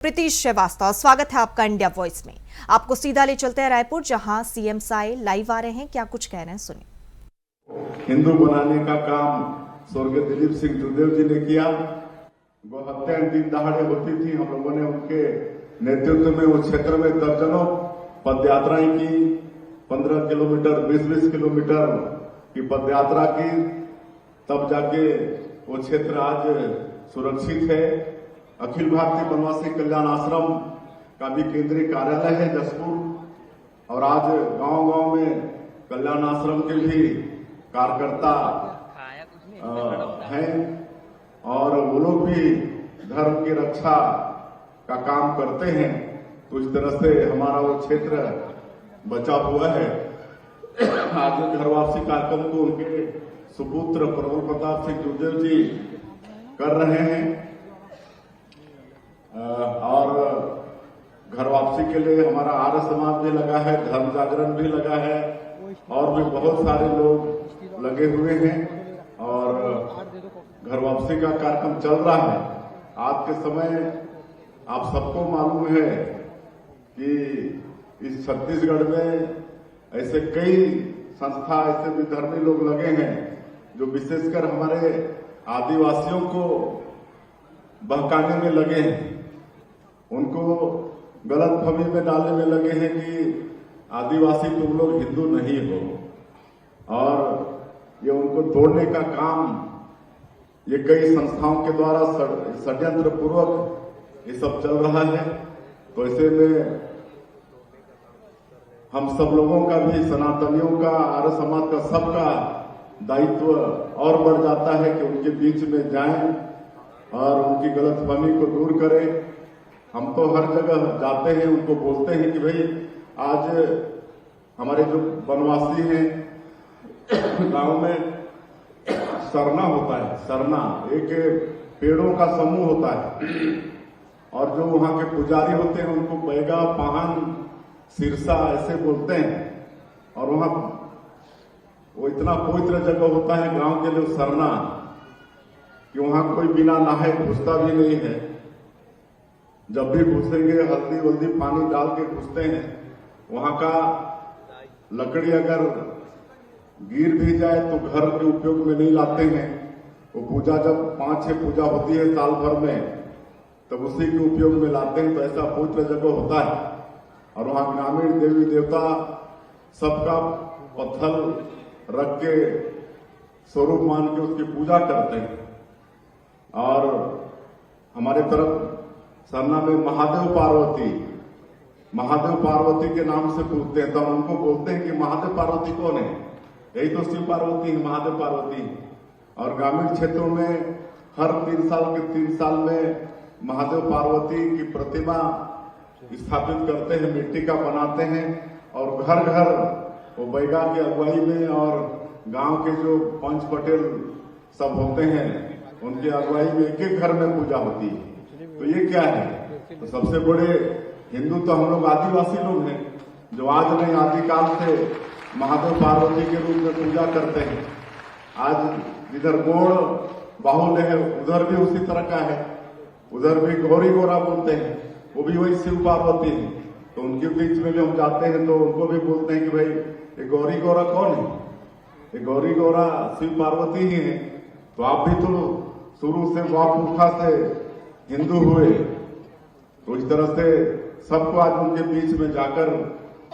प्रीति श्रीवास्तव, स्वागत है आपका इंडिया वॉइस में। आपको सीधा ले चलते हैं रायपुर, जहां सीएम साय लाइव आ रहे हैं। क्या कुछ कह रहे हैं, सुनिए। हिंदू बनाने का काम स्वर्गीय दिलीप सिंह जुदेव जी ने किया। वो हत्याएं दिन दहाड़े होती थी, हम लोगों ने उनके नेतृत्व में उस क्षेत्र में दर्जनों पदयात्राएं की। 15 किलोमीटर 20-20 किलोमीटर की पदयात्रा की, तब जाके वो क्षेत्र आज सुरक्षित है। अखिल भारतीय वनवासी कल्याण आश्रम का भी केंद्रीय कार्यालय है जसपुर, और आज गांव-गांव में कल्याण आश्रम के भी कार्यकर्ता हैं, और वो लोग भी धर्म की रक्षा का काम करते हैं। तो इस तरह से हमारा वो क्षेत्र बचा हुआ है। आज घर वापसी कार्यक्रम को उनके सुपुत्र प्रबल प्रताप सिंह जुदेव जी कर रहे हैं, और घर वापसी के लिए हमारा आर्य समाज भी लगा है, धर्म जागरण भी लगा है, और भी बहुत सारे लोग लगे हुए हैं, और घर वापसी का कार्यक्रम चल रहा है। आज के समय आप सबको मालूम है कि इस छत्तीसगढ़ में ऐसे कई संस्था, ऐसे भी धर्मी लोग लगे हैं जो विशेषकर हमारे आदिवासियों को बहकाने में लगे हैं, उनको गलत फहमी में डालने में लगे हैं कि आदिवासी तुम लोग हिंदू नहीं हो, और ये उनको तोड़ने का काम ये कई संस्थाओं के द्वारा षड्यंत्र पूर्वक ये सब चल रहा है। तो ऐसे में हम सब लोगों का भी, सनातनियों का, आर्य समाज का, सबका दायित्व और बढ़ जाता है कि उनके बीच में जाएं और उनकी गलतफहमी को दूर करें। हम तो हर जगह जाते हैं, उनको बोलते हैं कि भाई आज हमारे जो वनवासी हैं गांव में सरना होता है, सरना एक पेड़ों का समूह होता है, और जो वहां के पुजारी होते हैं उनको बैगा, पाहन, सिरसा ऐसे बोलते हैं, और वहां वो इतना पवित्र जगह होता है गांव के लिए सरना कि वहां कोई बिना नहाए घुसता भी नहीं है। जब भी घुसेंगे हल्दी वल्दी पानी डाल के घुसते हैं। वहां का लकड़ी अगर गिर भी जाए तो घर के उपयोग में नहीं लाते हैं। वो पूजा जब 5-6 पूजा होती है साल भर में, तब उसी के उपयोग में लाते हैं। तो ऐसा पवित्र जगह होता है, और वहां ग्रामीण देवी देवता सबका पत्थर रख के स्वरूप मान के उसकी पूजा करते हैं। और हमारे तरफ सरना में महादेव पार्वती के नाम से पूछते हैं, तो हम उनको बोलते हैं कि महादेव पार्वती कौन है? यही तो शिव पार्वती है, महादेव पार्वती। और ग्रामीण क्षेत्रों में हर 3 साल के 3 साल में महादेव पार्वती की प्रतिमा स्थापित करते हैं, मिट्टी का बनाते हैं, और घर घर वो बैगा की अगुवाई में और गांव के जो पंच पटेल सब होते हैं उनकी अगुवाई में एक-एक घर में पूजा होती है। तो ये क्या है? तो सबसे बड़े हिंदू तो हम लोग आदिवासी लोग हैं, जो आज नहीं आदिकाल से महादेव पार्वती के रूप में पूजा करते हैं। आज इधर गोड़ बाहुल्य है, उधर भी उसी तरह का है, उधर भी गौरी गौरा बोलते हैं, वो भी वही शिव पार्वती है। तो उनके बीच में भी हम जाते हैं तो उनको भी बोलते हैं कि भाई ये गौरी गौरा कौन है? ये गौरी गौरा शिव पार्वती ही है। तो आप भी तो शुरू से वापुखा से हिंदू हुए, तो इस तरह से सबको आज उनके बीच में जाकर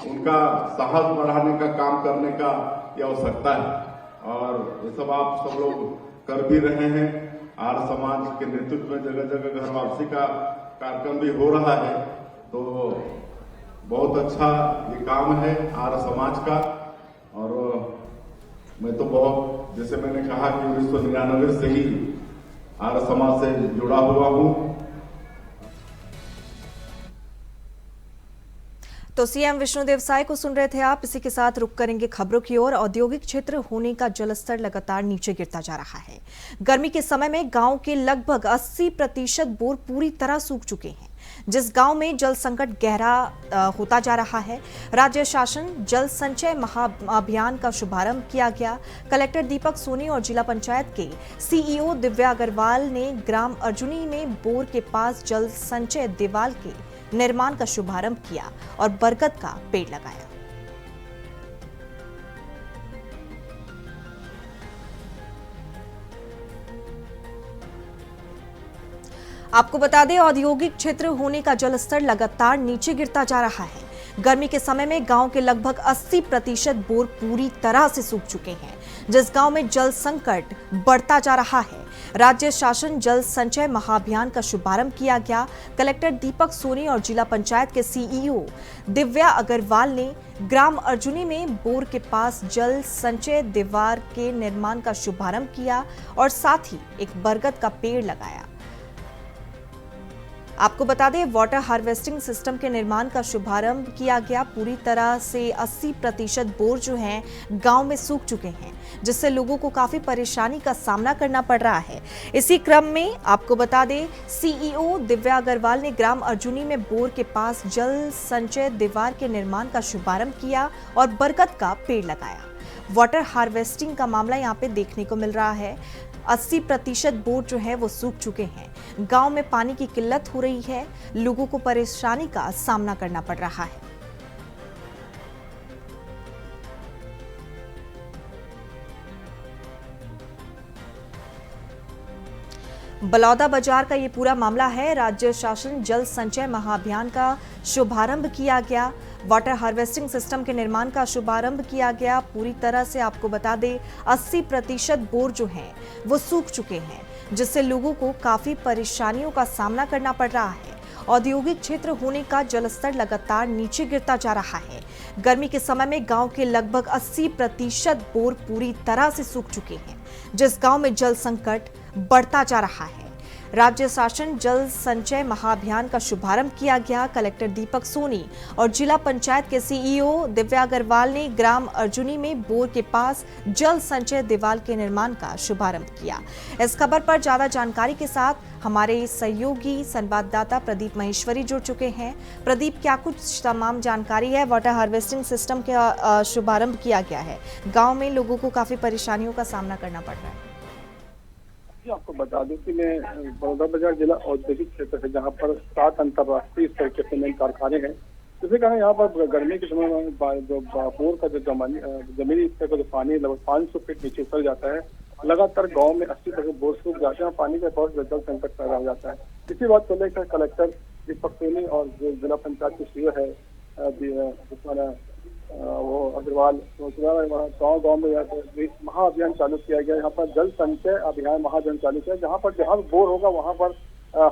उनका साहस बढ़ाने का काम करने का ये आवश्यकता है, और ये सब आप सब लोग कर भी रहे हैं। आर्य समाज के नेतृत्व में जगह जगह घर वापसी का कार्यक्रम भी हो रहा है। तो बहुत अच्छा ये काम है आर्य समाज का, और मैं तो बहुत, जैसे मैंने कहा कि 1999 से ही आर्य समाज से जुड़ा हुआ हूं। तो सीएम विष्णुदेव साय को सुन रहे थे आप। इसी के साथ रुक करेंगे खबरों की ओर। औद्योगिक क्षेत्र होने का जलस्तर लगातार नीचे गिरता जा रहा है। गर्मी के समय में गांव के लगभग 80% बोर पूरी तरह सूख चुके हैं। जिस गांव में जल संकट गहरा होता जा रहा है। राज्य शासन जल संचय महाअभियान का शुभारंभ किया गया। कलेक्टर दीपक सोनी और जिला पंचायत के सीईओ दिव्या अग्रवाल ने ग्राम अर्जुनी में बोर के पास जल संचय दीवार के निर्माण का शुभारंभ किया और बरगद का पेड़ लगाया। आपको बता दें, औद्योगिक क्षेत्र होने का जलस्तर लगातार नीचे गिरता जा रहा है। गर्मी के समय में गांव के लगभग 80% बोर पूरी तरह से सूख चुके हैं, जिस गांव में जल संकट बढ़ता जा रहा है। राज्य शासन जल संचय महाअभियान का शुभारंभ किया गया। कलेक्टर दीपक सोनी और जिला पंचायत के सीईओ दिव्या अग्रवाल ने ग्राम अर्जुनी में बोर के पास जल संचय दीवार के निर्माण का शुभारंभ किया और साथ ही एक बरगद का पेड़ लगाया। आपको बता दें, वाटर हार्वेस्टिंग सिस्टम के निर्माण का शुभारंभ किया गया। पूरी तरह से 80% बोर जो हैं गांव में सूख चुके हैं, जिससे लोगों को काफी परेशानी का सामना करना पड़ रहा है। इसी क्रम में आपको बता दें, सीईओ दिव्या अग्रवाल ने ग्राम अर्जुनी में बोर के पास जल संचय दीवार के निर्माण का शुभारंभ किया और बरगद का पेड़ लगाया। वाटर हार्वेस्टिंग का मामला यहाँ पे देखने को मिल रहा है। 80% बोर जो है वो सूख चुके हैं। गांव में पानी की किल्लत हो रही है, लोगों को परेशानी का सामना करना पड़ रहा है। बलौदा बाजार का ये पूरा मामला है। राज्य शासन जल संचय महाअभियान का शुभारंभ किया गया। वाटर हार्वेस्टिंग सिस्टम के निर्माण का शुभारंभ किया गया। पूरी तरह से आपको बता दें, 80% बोर जो हैं वो सूख चुके हैं, जिससे लोगों को काफी परेशानियों का सामना करना पड़ रहा है। औद्योगिक क्षेत्र होने का जलस्तर लगातार नीचे गिरता जा रहा है। गर्मी के समय में गांव के लगभग 80% बोर पूरी तरह से सूख चुके हैं, जिस गांव में जल संकट बढ़ता जा रहा है। राज्य शासन जल संचय महाअभियान का शुभारंभ किया गया। कलेक्टर दीपक सोनी और जिला पंचायत के सीईओ दिव्या अग्रवाल ने ग्राम अर्जुनी में बोर के पास जल संचय दीवार के निर्माण का शुभारंभ किया। इस खबर पर ज्यादा जानकारी के साथ हमारे सहयोगी संवाददाता प्रदीप महेश्वरी जुड़ चुके हैं। प्रदीप, क्या कुछ तमाम जानकारी है? वाटर हार्वेस्टिंग सिस्टम का शुभारंभ किया गया है, गाँव में लोगों को काफी परेशानियों का सामना करना पड़ रहा है। आपको बता दूं कि मैं बलौदा बाजार जिला औद्योगिक क्षेत्र है, जहां पर 7 अंतर्राष्ट्रीय स्तर के सीमेंट कारखाने हैं। जिसके कारण यहाँ पर गर्मी के समय में जो बोर का जो जमीनी स्तर का जो पानी लगभग 500 फीट नीचे उतर जाता है। लगातार गांव में 80% बोर सूख जाते हैं और पानी का बहुत जल संकट पैदा हो जाता है। इसी बात को लेकर कलेक्टर दीपक सोनी और जो जिला पंचायत के सीईओ है वो अग्रवाल, गाँव में महाअभियान चालू किया गया। यहाँ पर जल संचय अभियान महाअभियान चालू किया, जहाँ पर जहाँ बोर होगा वहाँ पर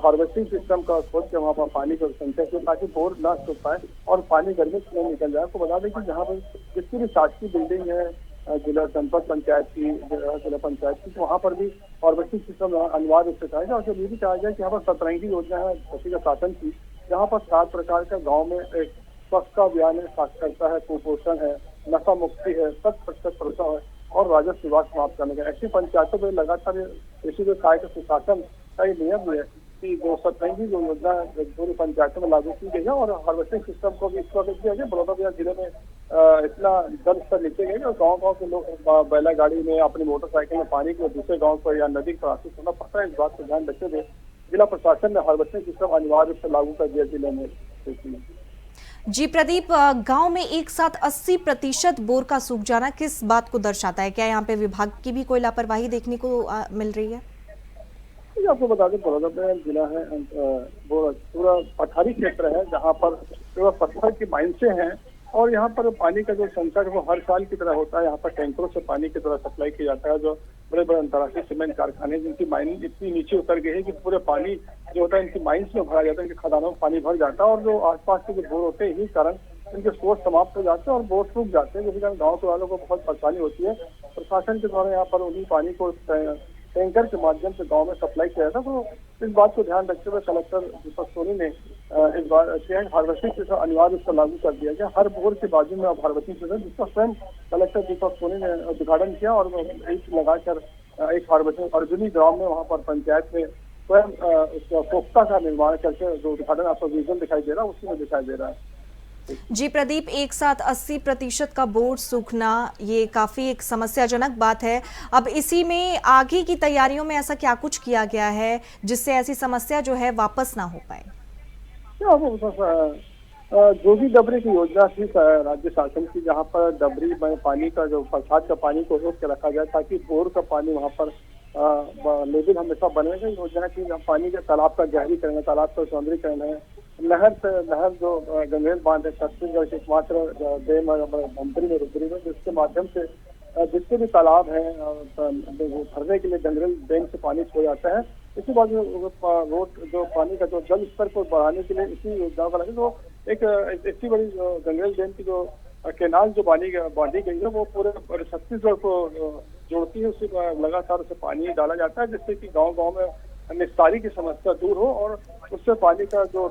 हार्वेस्टिंग सिस्टम का सोच के वहाँ पर पानी का संचय हो, ताकि बोर ना सूख पाए और पानी गर्मी से निकल जाए। आपको बता दें कि जहाँ पर जितनी भी शासकीय बिल्डिंग है जिला जनपद पंचायत की, जिला पंचायत की, वहाँ पर भी हार्वेस्टिंग सिस्टम अनिवार्य रूप से चाहिए। और जो ये भी कहा गया कि यहाँ पर सतरंगी योजना है का शासन की, जहाँ पर 7 प्रकार का गाँव में एक स्वच्छता अभियान है, साक्षरता है, कुपोषण है, नशा मुक्ति है, 100% प्रोत्साहन है और राजस्व विभाग समाप्त करने का। ऐसी पंचायतों में लगातार इसी जो कार्य सुशासन का ये नियम है कि जो सतरंगी जो योजना पूरी पंचायतों में लागू की गई है और हार्वेस्टिंग सिस्टम को भी इस वक्त किया गया। बलौदा बाजार जिले में इतना जल स्तर नीचे गए और गाँव के लोग बैला गाड़ी में, अपनी मोटरसाइकिल में पानी को दूसरे गाँव पर या नदी पर आश्रित होना पड़ता है। इस बात को ध्यान रखते हुए जिला प्रशासन ने हार्वेस्टिंग सिस्टम अनिवार्य रूप से लागू कर दिया जिले में। जी प्रदीप, गांव में एक साथ 80% बोर का सूख जाना किस बात को दर्शाता है? क्या यहाँ पे विभाग की भी कोई लापरवाही देखने को मिल रही है? आपको बता दें, बलौदा बाजार जिला है वो पूरा पठारी क्षेत्र है, जहाँ पर पूरा पत्थर की माइंसे हैं और यहाँ पर पानी का जो संकट वो हर साल की तरह होता है। यहाँ पर टैंकरों से पानी की तरह सप्लाई किया जाता है। जो बड़े बड़े अंतर्राष्ट्रीय सीमेंट कारखाने जिनकी माइनिंग इतनी नीचे उतर गई है कि पूरे पानी जो होता है इनकी माइंस में भरा जाता है, इनके खदानों में पानी भर जाता है और जो आसपास के जो बोर होते हैं इसी कारण इनके सोर्स समाप्त हो जाते हैं और बोर सूख जाते हैं, जिसके कारण गाँव के वालों को बहुत परेशानी होती है। प्रशासन के द्वारा यहाँ पर उन्हीं पानी को टैंकर के माध्यम से गांव में सप्लाई किया था। तो इस बात को ध्यान रखते हुए कलेक्टर दीपक सोनी ने इस बार हार्वेस्टिंग सिस्टम अनिवार्य रूप से लागू कर दिया गया। हर बोर के बाजू में अब हार्वेस्टिंग सिस्टम, जिसका स्वयं कलेक्टर दीपक सोनी ने उद्घाटन किया और एक लगाकर एक हार्वेस्टिंग अर्जुनी गाँव में वहाँ पर पंचायत में स्वयं उस पोख्ता का निर्माण करके जो उद्घाटन आपको विजुअल दिखाई दे रहा है उसी में दिखाई दे रहा है। जी प्रदीप, एक साथ 80% का बोर्ड सूखना ये काफी एक समस्याजनक बात है। अब इसी में आगे की तैयारियों में ऐसा क्या कुछ किया गया है जिससे ऐसी समस्या जो है वापस ना हो पाए? जो भी डबरी की योजना थी राज्य शासन की, जहाँ पर डबरी में पानी का जो बरसात का पानी को रोक के रखा जाए ताकि बोर का पानी वहाँ पर लेवल हमेशा बनेगा। योजना की पानी के तालाब का गहरीकरण है, तालाब का सौंदर्यीकरण है, नहर जो गंगरेल बांध है छत्तीसगढ़ के एकमात्र डैम मंत्री में रुद्री में, जिसके माध्यम से जितने भी तालाब हैं भरने के लिए गंगरेल डैम से पानी छोड़ जाता है। इसी बात रोड जो पानी का जो जल स्तर को बढ़ाने के लिए इसी योजना का लगे तो एक इतनी बड़ी गंगरेल डैम की जो केनाल जो बांधी गई है वो पूरे छत्तीसगढ़ को जोड़ती है। उसी लगातार उसे पानी डाला जाता है जिससे कि गांव में निस्तारी की समस्या दूर हो और उससे पानी का जो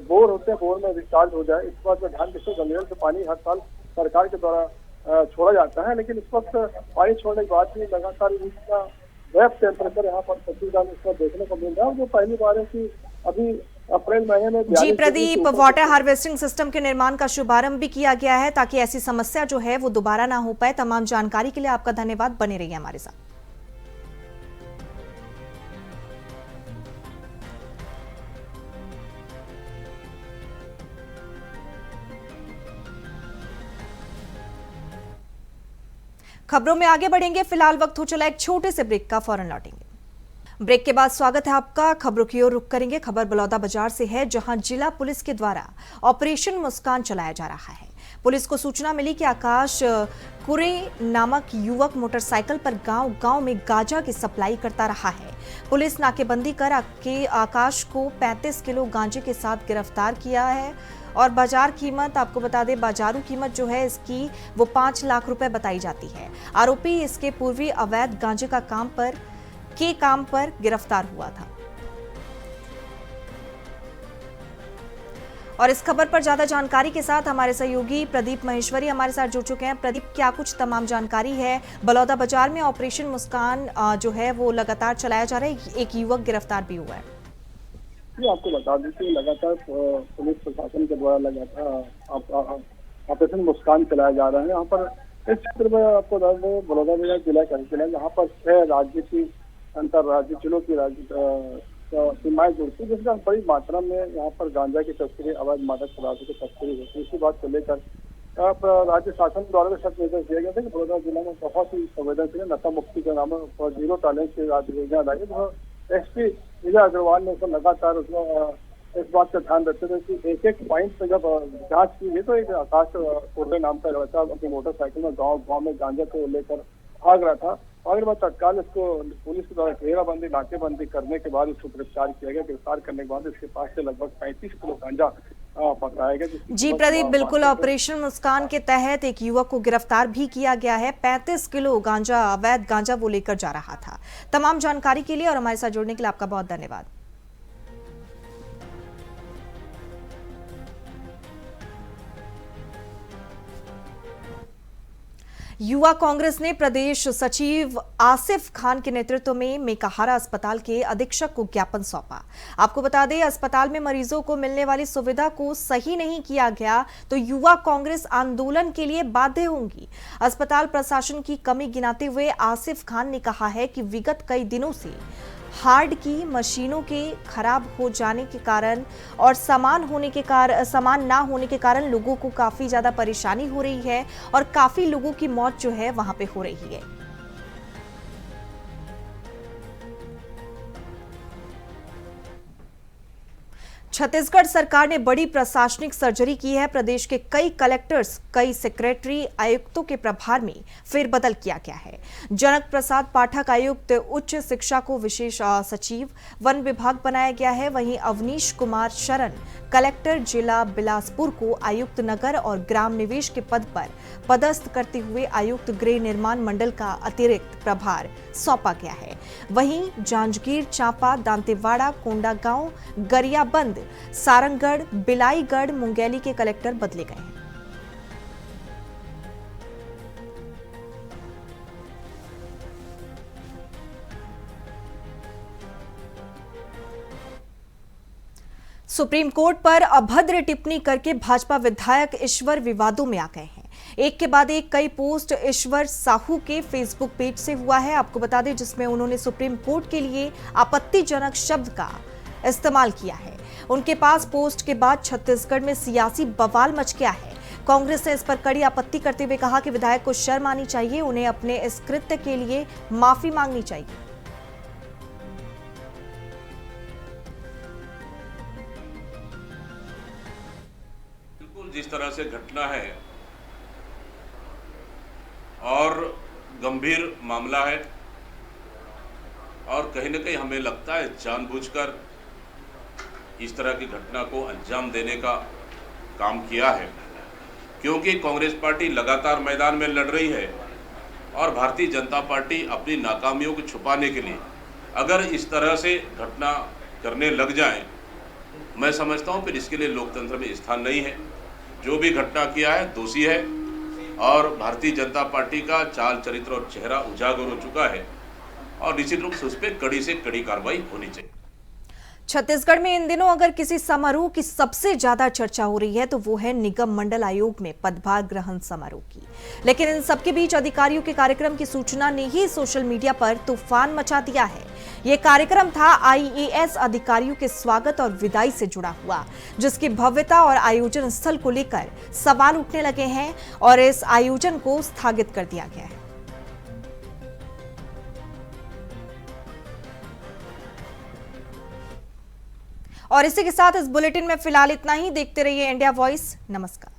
बोर होते हैं बोर में रिचार्ज हो जाए। इस बात पर ध्यान देते गंगरेल से पानी हर साल सरकार के द्वारा छोड़ा जाता है, लेकिन इस वक्त पानी छोड़ने के बाद भी लगातार इसका वेब टेम्परेचर यहाँ पर छत्तीसगढ़ में इसका देखने को मिल रहा है। जो पहली बार है कि अभी अप्रैल महीने में जी प्रदीप, वाटर हार्वेस्टिंग सिस्टम के निर्माण का शुभारंभ भी किया गया है ताकि ऐसी समस्या जो है वो दोबारा ना हो पाए। तमाम जानकारी के लिए आपका धन्यवाद, बने रहिए हमारे साथ। खबरों में आगे बढ़ेंगे, फिलहाल वक्त हो चला एक छोटे से ब्रेक का, फौरन लौटेंगे। ब्रेक के बाद स्वागत है आपका। खबरों की ओर रुख करेंगे। खबर बलौदाबाजार से है, जहां जिला पुलिस के द्वारा ऑपरेशन मुस्कान चलाया जा रहा है। पुलिस को सूचना मिली कि आकाश कुरे नामक युवक मोटरसाइकिल पर गांव-गांव में गांजा की सप्लाई करता रहा है। पुलिस नाकेबंदी कर आकाश को 35 किलो गांजे के साथ गिरफ्तार किया है और बाजार कीमत, आपको बता दें बाजारू कीमत जो है इसकी वो 5 लाख रुपए बताई जाती है। आरोपी इसके पूर्वी अवैध गांजे का काम पर गिरफ्तार हुआ था। और इस खबर पर ज्यादा जानकारी के साथ हमारे सहयोगी प्रदीप महेश्वरी हमारे साथ जुड़ चुके हैं। प्रदीप, क्या कुछ तमाम जानकारी है? बलौदाबाजार में ऑपरेशन मुस्कान जो है वो लगातार चलाया जा रहा है, एक युवक गिरफ्तार भी हुआ है। ये आपको बता दें कि लगातार पुलिस प्रशासन के द्वारा लगातार ऑपरेशन मुस्कान चलाया जा रहा है। यहाँ पर इस क्षेत्र में आपको बता दें बलौदाबाजार जिला का जिला जहाँ पर 6 राज्य की अंतर्राज्यीय जिलों की सीमाएं जुड़ती है, जिसमें बड़ी मात्रा में यहाँ पर गांजा की तस्करी, अवैध मादक पदार्थों की तस्करी होती है। इसी बात को लेकर राज्य शासन द्वारा भी सख्त निर्देश दिया गया था कि बलौदाबाजार जिला में बहुत ही संवेदनशील नशा मुक्ति के नाम पर 0 टॉलरेंस की योजना लाई है। एसपी विजय अग्रवाल ने उसको लगातार इस बात का ध्यान रखते थे कि एक पॉइंट पे जब जांच की गई तो एक आकाश कोर्टे नाम का लड़का अपनी मोटरसाइकिल में गांव में गांजा को लेकर भाग रहा था। और बाद तत्काल इसको पुलिस के द्वारा घेराबंदी नाकेबंदी करने के बाद इसको गिरफ्तार किया गया। गिरफ्तार करने के बाद इसके पास से लगभग 35 किलो गांजा पकड़ाया गया। जी प्रदीप, बिल्कुल, ऑपरेशन मुस्कान के तहत एक युवक को गिरफ्तार भी किया गया है। 35 किलो गांजा, अवैध गांजा वो लेकर जा रहा था। तमाम जानकारी के लिए और हमारे साथ जुड़ने के लिए आपका बहुत धन्यवाद। युवा कांग्रेस ने प्रदेश सचिव आसिफ खान के नेतृत्व में मेकाहारा अस्पताल के अधीक्षक को ज्ञापन सौंपा। आपको बता दें, अस्पताल में मरीजों को मिलने वाली सुविधा को सही नहीं किया गया तो युवा कांग्रेस आंदोलन के लिए बाध्य होंगी। अस्पताल प्रशासन की कमी गिनाते हुए आसिफ खान ने कहा है कि विगत कई दिनों से हार्ड की मशीनों के खराब हो जाने के कारण और सामान ना होने के कारण लोगों को काफी ज्यादा परेशानी हो रही है और काफी लोगों की मौत जो है वहां पे हो रही है। छत्तीसगढ़ सरकार ने बड़ी प्रशासनिक सर्जरी की है। प्रदेश के कई कलेक्टर्स, कई सेक्रेटरी, आयुक्तों के प्रभार में फेरबदल किया गया है। जनक प्रसाद पाठक आयुक्त उच्च शिक्षा को विशेष सचिव वन विभाग बनाया गया है। वहीं अवनीश कुमार शरण कलेक्टर जिला बिलासपुर को आयुक्त नगर और ग्राम निवेश के पद पर पदस्थ करते हुए आयुक्त गृह निर्माण मंडल का अतिरिक्त प्रभार सौंपा गया है। वहीं जांजगीर चांपा, दांतेवाड़ा, कोंडागांव, गरियाबंद, सारंगगढ़, बिलाईगढ़, मुंगेली के कलेक्टर बदले गए हैं। सुप्रीम कोर्ट पर अभद्र टिप्पणी करके भाजपा विधायक ईश्वर विवादों में आ गए हैं। एक के बाद एक कई पोस्ट ईश्वर साहू के फेसबुक पेज से हुआ है, आपको बता दें, जिसमें उन्होंने सुप्रीम कोर्ट के लिए आपत्तिजनक शब्द का इस्तेमाल किया है। उनके पास पोस्ट के बाद छत्तीसगढ़ में सियासी बवाल मच गया है। कांग्रेस ने इस पर कड़ी आपत्ति करते हुए कहा कि विधायक को शर्म आनी चाहिए, उन्हें अपने इस कृत्य के लिए माफी मांगनी चाहिए। जिस तरह से घटना है और गंभीर मामला है और कहीं न कहीं हमें लगता है जानबूझकर इस तरह की घटना को अंजाम देने का काम किया है, क्योंकि कांग्रेस पार्टी लगातार मैदान में लड़ रही है और भारतीय जनता पार्टी अपनी नाकामियों को छुपाने के लिए अगर इस तरह से घटना करने लग जाए, मैं समझता हूं फिर इसके लिए लोकतंत्र में स्थान नहीं है। जो भी घटना किया है दोषी है और भारतीय जनता पार्टी का चाल चरित्र और चेहरा उजागर हो चुका है और निश्चित रूप से उस पर कड़ी से कड़ी कार्रवाई होनी चाहिए। छत्तीसगढ़ में इन दिनों अगर किसी समारोह की सबसे ज्यादा चर्चा हो रही है तो वो है निगम मंडल आयोग में पदभार ग्रहण समारोह की। लेकिन इन सबके बीच अधिकारियों के कार्यक्रम की सूचना ने ही सोशल मीडिया पर तूफान मचा दिया है। ये कार्यक्रम था आईएएस अधिकारियों के स्वागत और विदाई से जुड़ा हुआ, जिसकी भव्यता और आयोजन स्थल को लेकर सवाल उठने लगे हैं और इस आयोजन को स्थगित कर दिया गया है। और इसी के साथ इस बुलेटिन में फिलहाल इतना ही। देखते रहिए इंडिया वॉइस। नमस्कार।